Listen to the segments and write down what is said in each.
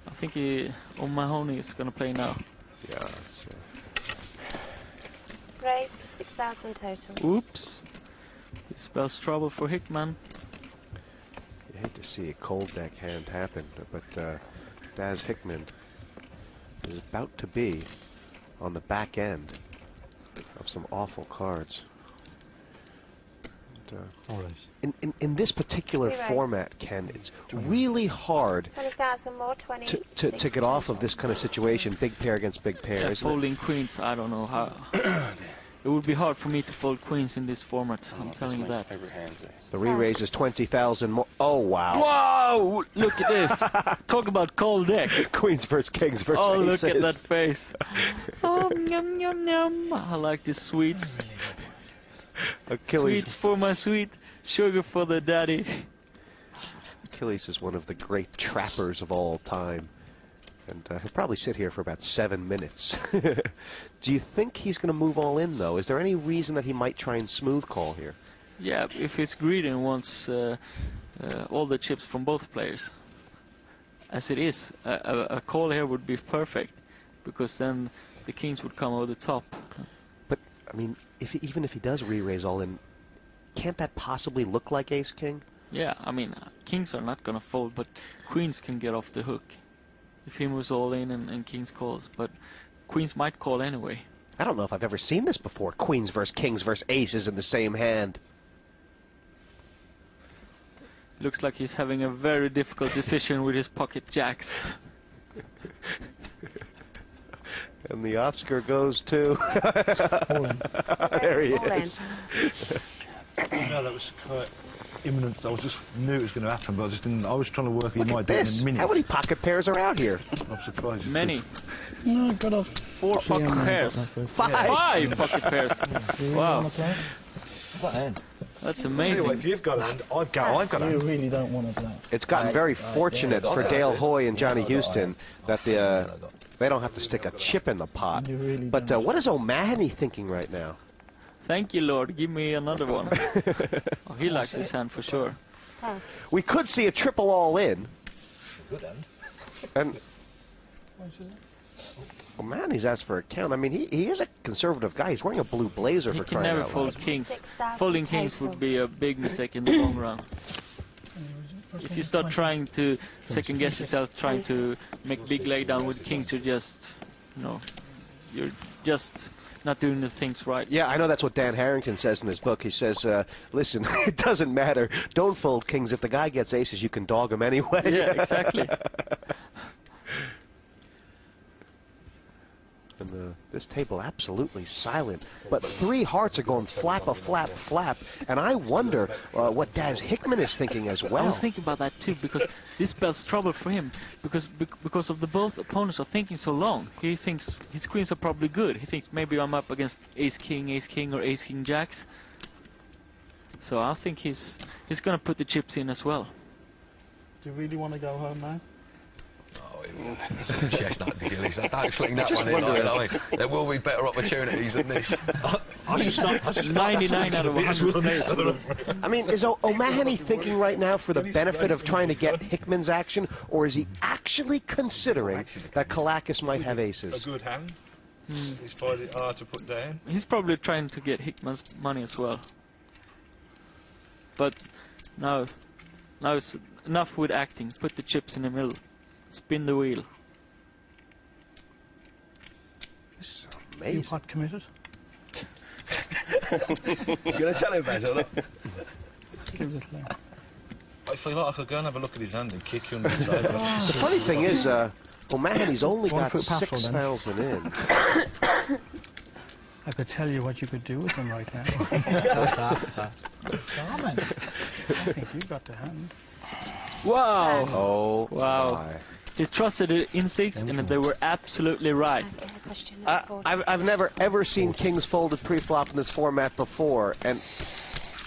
I think O'Mahony is gonna play now. Yeah, sure. Raised 6,000 total. Oops. It spells trouble for Hickman. You hate to see a cold deck hand happen, but Daz Hickman is about to be on the back end of some awful cards. And, in this particular format, Ken, it's really hard 20,000 more, to get off of this kind of situation, big pair against big pair. Yeah, folding queens, I don't know how. It would be hard for me to fold queens in this format, I'm telling you that. The re-raise is 20,000 more. Oh, wow. Whoa! Look at this. Talk about cold deck. Queens versus kings versus Oh, aces. look at that face. Oh, yum, yum, yum. I like these sweets. Achilles. Sweets for my sweet, sugar for the daddy. Achilles is one of the great trappers of all time. And he'll probably sit here for about 7 minutes. Do you think he's going to move all in, though? Is there any reason that he might try and smooth call here? Yeah, if he's greedy and wants all the chips from both players. As it is, a call here would be perfect, because then the kings would come over the top. But, I mean, even if he does re-raise all in, can't that possibly look like ace-king? Yeah, I mean, kings are not going to fold, but queens can get off the hook. If he moves all in and kings calls, but queens might call anyway. I don't know if I've ever seen this before. Queens versus kings versus aces in the same hand. Looks like he's having a very difficult decision with his pocket jacks. And the Oscar goes to... There he is. No, that was quite imminent. I was just knew it was going to happen, but I just didn't. I was trying to work he might do it in a minute. How many pocket pairs are out here? I'm surprised. Many. No, got off. 4 pocket pairs. 5 pocket pairs. Wow. That's amazing. If you've got a hand, I've got a You hand. really don't want to play. It's gotten very fortunate for Dale Hoy and Johnny Houston that they don't have to stick a chip in the pot. Really But what is O'Mahony thinking right now? Thank you, Lord. Give me another one. Oh, he likes his hand for sure. Pass. We could see a triple all in. Good hand. And O'Mahony's asked for a count. I mean, he is a conservative guy. He's wearing a blue blazer He for can crying never out fold loud. kings. 6,000 Folding kings total. would be a big mistake in the long run. If you start trying to second guess yourself, trying to make big laydown with kings, you're just, you're just not doing the things right. Yeah, I know that's what Dan Harrington says in his book. He says, listen, it doesn't matter. Don't fold kings. If the guy gets aces, you can dog him anyway. Yeah, exactly. And this table absolutely silent. But 3 hearts are going flap, flap. And I wonder what Daz Hickman is thinking as well. I was thinking about that too, because this spells trouble for him, because of the both opponents are thinking so long. He thinks his queens are probably good. He thinks maybe I'm up against ace king, or ace king jacks. So I think he's gonna put the chips in as well. Do you really want to go home now? Chestnut to Gillies. Don't sling that one in. I mean, there will be better opportunities than this. 99 out of 100 players. I mean, is O'Mahony thinking right now for the benefit of trying to get Hickman's action, or is he actually considering that Kalakis might have aces? A good hand. It's find it hard to put down. He's probably trying to get Hickman's money as well. But now it's enough with acting. Put the chips in the middle. Spin the wheel. This is You amazing. pot committed? You're going to tell him about it, or not? Give us a clue. I feel like I could go and have a look at his hand and kick you under the table. The funny thing is, O'Mahony's only One got foot pass roll, then. 6,000 in. I could tell you what you could do with them right now. Charming. I think you got the hand. Wow! Oh, Wow. my. He trusted the instincts, and they were absolutely right. I've never ever seen kings folded pre-flop in this format before, and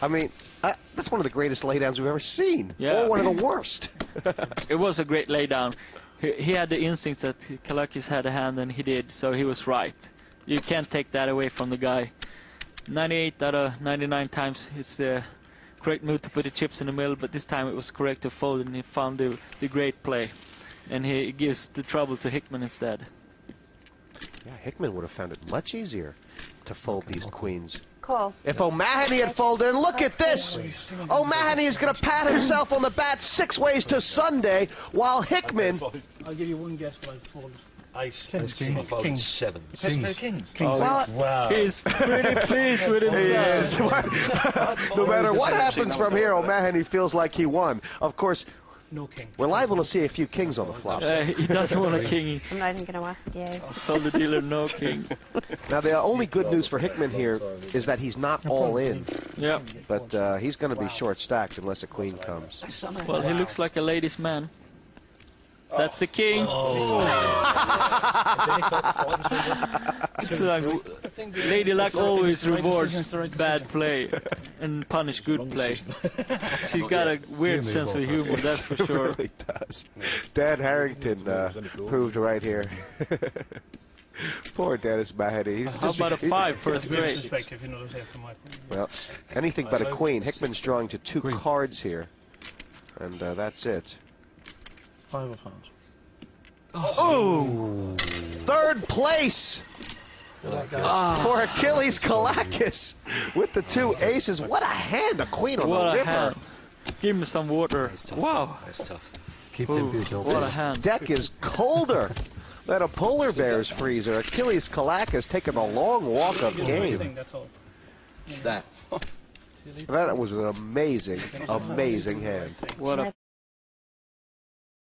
I mean, that's one of the greatest laydowns we've ever seen, Yeah. or one of the worst. It was a great laydown. He had the instincts that Kalakis had a hand, and he did, so he was right. You can't take that away from the guy. 98 out of 99 times it's the correct move to put the chips in the middle, but this time it was correct to fold, and he found the great play. And he gives the trouble to Hickman instead. Yeah, Hickman would have found it much easier to fold these queens. Call. If O'Mahony had folded, and look at this! O'Mahony is going to pat himself on the back 6 ways to Sunday, while Hickman... I'll give you one guess what I've folded. Ace. I folded Kings. 7. Kings. Well, Wow. He's pretty pleased with himself. no matter what happens from here, O'Mahony feels like he won. Of course, No king. we're liable to see a few kings on the flop. He doesn't want a king. I'm not even going to ask you. He told the dealer no king. Now, the only good news for Hickman here is that he's not all in, Yeah. but he's going to be short-stacked unless a queen comes. Well, he looks like a ladies' man. That's the king. It's like, Lady Luck always rewards bad play and punish good play. She's got a weird sense of humor, that's for It sure. really does. Dan Harrington proved right here. Poor Dennis Mahoney. He's How just, about a 5 for a That's a bit straight? suspect, if you know what I'm saying, from my point of view. well, anything but a queen. Hickman's drawing to 2 cards here, and that's it. 5 of hearts. Oh! 3rd place for Achilles Kalakis with the 2 aces. What a hand! A queen on What the a river. hand. Give me some water. Wow. That's tough. Ooh, what a This hand. deck is colder than a polar bear's freezer. Achilles Kalakis taking a long walk of I game. think that's all. That. That was an amazing, amazing hand. What a